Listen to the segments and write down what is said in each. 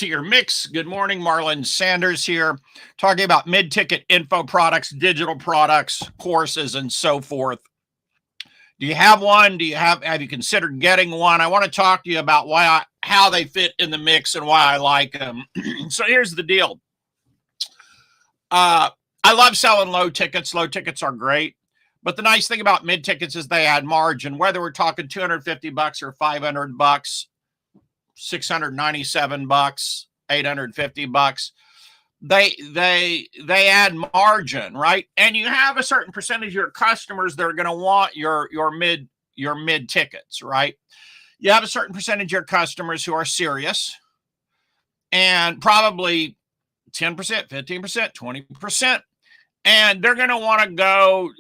to your mix. Good morning, Marlon Sanders here, talking about mid-ticket info products, digital products, courses, and so forth. Do you have one? Have you considered getting one? I want to talk to you about how they fit in the mix and why I like them. So here's the deal. I love selling low tickets. Low tickets are great. But the nice thing about mid tickets is they add margin, whether we're talking $250 or $500, $697, $850. They add margin, right? And you have a certain percentage of your customers that are going to want your mid tickets, right? You have a certain percentage of your customers who are serious, and probably 10%, 15%, 20%, and they're going to want to go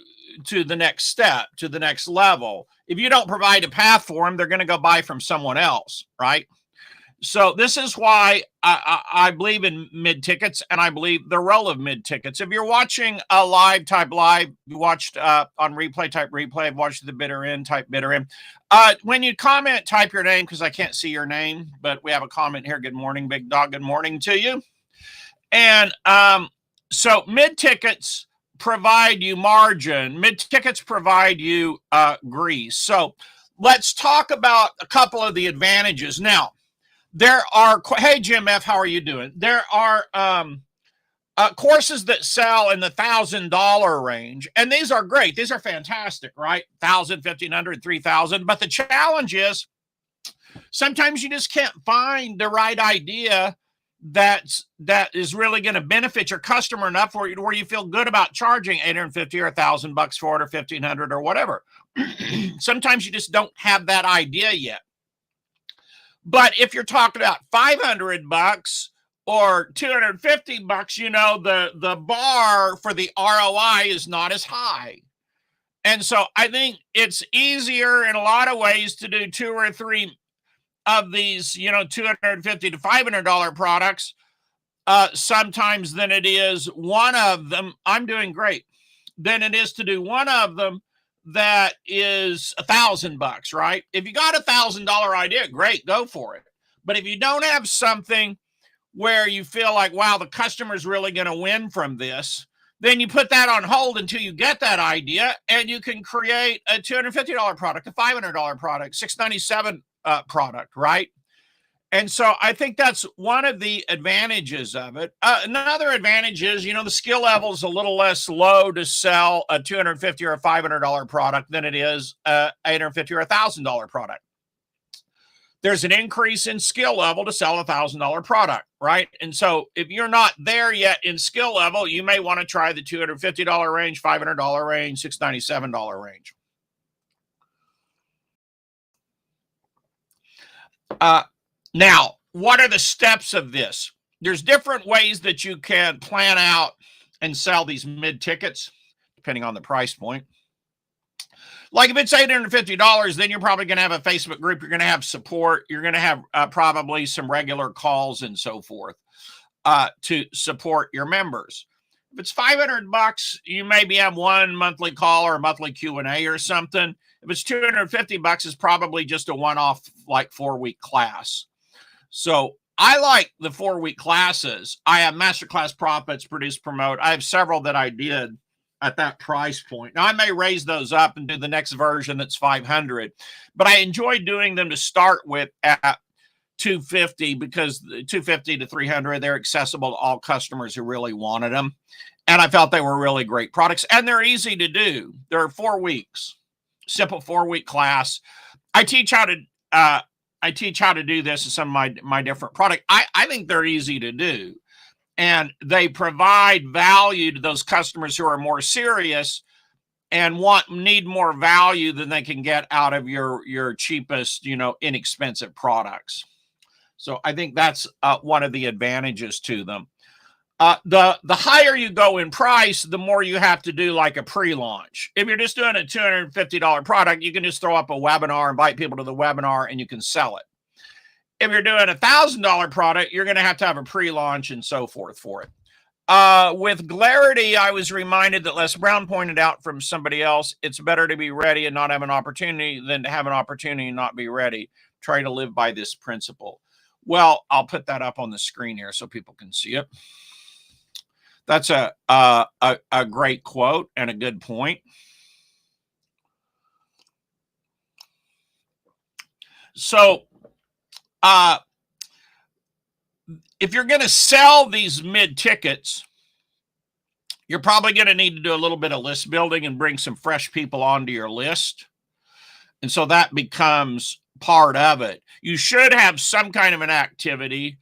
to the next step, to the next level. If you don't provide a path for them, they're going to go buy from someone else, right? So this is why I believe in mid tickets, and I believe the role of mid tickets. If you're watching a live, type live. You watched on replay, type replay. I've watched the bidder in, type bidder in. When you comment, type your name because I can't see your name, but we have a comment here. Good morning, Big Dog. Good morning to you. And so mid tickets provide you margin. Mid tickets provide you grease. So let's talk about a couple of the advantages now. There are, hey, Jim F., how are you doing? There are courses that sell in the $1,000 range, and these are great. These are fantastic, right? $1,000, $1,500, $3,000. But the challenge is sometimes you just can't find the right idea that is really going to benefit your customer enough where you feel good about charging $850 or $1,000 for it, or $1,500 or whatever. Sometimes you just don't have that idea yet. But if you're talking about $500 or $250, you know, the bar for the ROI is not as high. And so I think it's easier in a lot of ways to do 2 or 3 of these, you know, $250 to $500 products sometimes than it is one of them. I'm doing great. Than it is to do one of them that is $1,000, right? If you got $1,000 idea, great, go for it. But if you don't have something where you feel like, wow, the customer's really going to win from this, then you put that on hold until you get that idea, and you can create a $250 product, a $500 product, $697 product, right? And so I think that's one of the advantages of it. Another advantage is, you know, the skill level is a little less low to sell a $250 or a $500 product than it is a $850 or $1,000 product. There's an increase in skill level to sell a $1,000 product, right? And so if you're not there yet in skill level, you may want to try the $250 range, $500 range, $697 range. Now, what are the steps of this? There's different ways that you can plan out and sell these mid tickets, depending on the price point. Like if it's $850, then you're probably going to have a Facebook group. You're going to have support. You're going to have probably some regular calls and so forth to support your members. If it's $500, you maybe have one monthly call or a monthly Q&A or something. If it's $250, it's probably just a one-off, like 4-week class. So I like the 4-week classes. I have Masterclass Profits, Produce, Promote. I have several that I did at that price point. Now I may raise those up and do the next version that's $500, but I enjoy doing them to start with at $250 because $250 to $300, they're accessible to all customers who really wanted them. And I felt they were really great products, and they're easy to do. They're 4 weeks, simple 4-week class. I teach how to do this in some of my different products. I think they're easy to do, and they provide value to those customers who are more serious and need more value than they can get out of your cheapest, you know, inexpensive products. So I think that's one of the advantages to them. The higher you go in price, the more you have to do like a pre-launch. If you're just doing a $250 product, you can just throw up a webinar, invite people to the webinar, and you can sell it. If you're doing a $1,000 product, you're going to have a pre-launch and so forth for it. With Clarity, I was reminded that Les Brown pointed out from somebody else, it's better to be ready and not have an opportunity than to have an opportunity and not be ready. Try to live by this principle. Well, I'll put that up on the screen here so people can see it. That's a great quote and a good point. So, if you're going to sell these mid tickets, you're probably going to need to do a little bit of list building and bring some fresh people onto your list. And so that becomes part of it. You should have some kind of an activity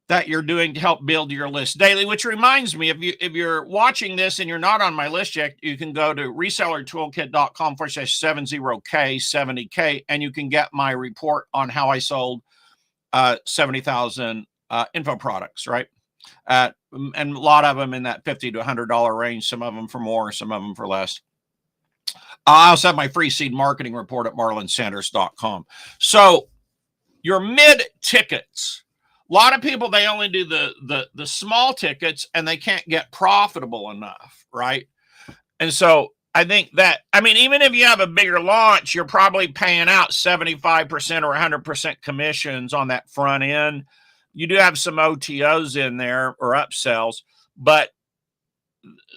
that you're doing to help build your list daily, which reminds me, if you're watching this and you're not on my list yet, you can go to resellertoolkit.com/70K, and you can get my report on how I sold 70,000 info products, right? And a lot of them in that $50 to $100 range, some of them for more, some of them for less. I also have my free seed marketing report at marlonsanders.com. So your mid tickets, a lot of people, they only do the small tickets and they can't get profitable enough, right? And so I think that, I mean, even if you have a bigger launch, you're probably paying out 75% or 100% commissions on that front end. You do have some OTOs in there or upsells, but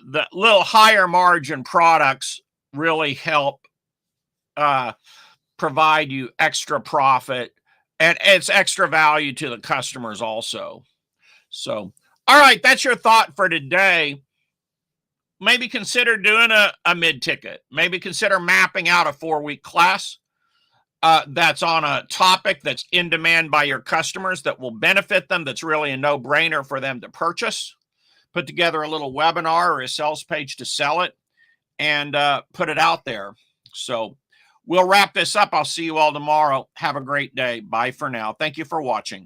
the little higher margin products really help provide you extra profit, and it's extra value to the customers also. So, all right, that's your thought for today. Maybe consider doing a mid-ticket. Maybe consider mapping out a 4-week class that's on a topic that's in demand by your customers, that will benefit them, that's really a no-brainer for them to purchase. Put together a little webinar or a sales page to sell it, and put it out there. So we'll wrap this up. I'll see you all tomorrow. Have a great day. Bye for now. Thank you for watching.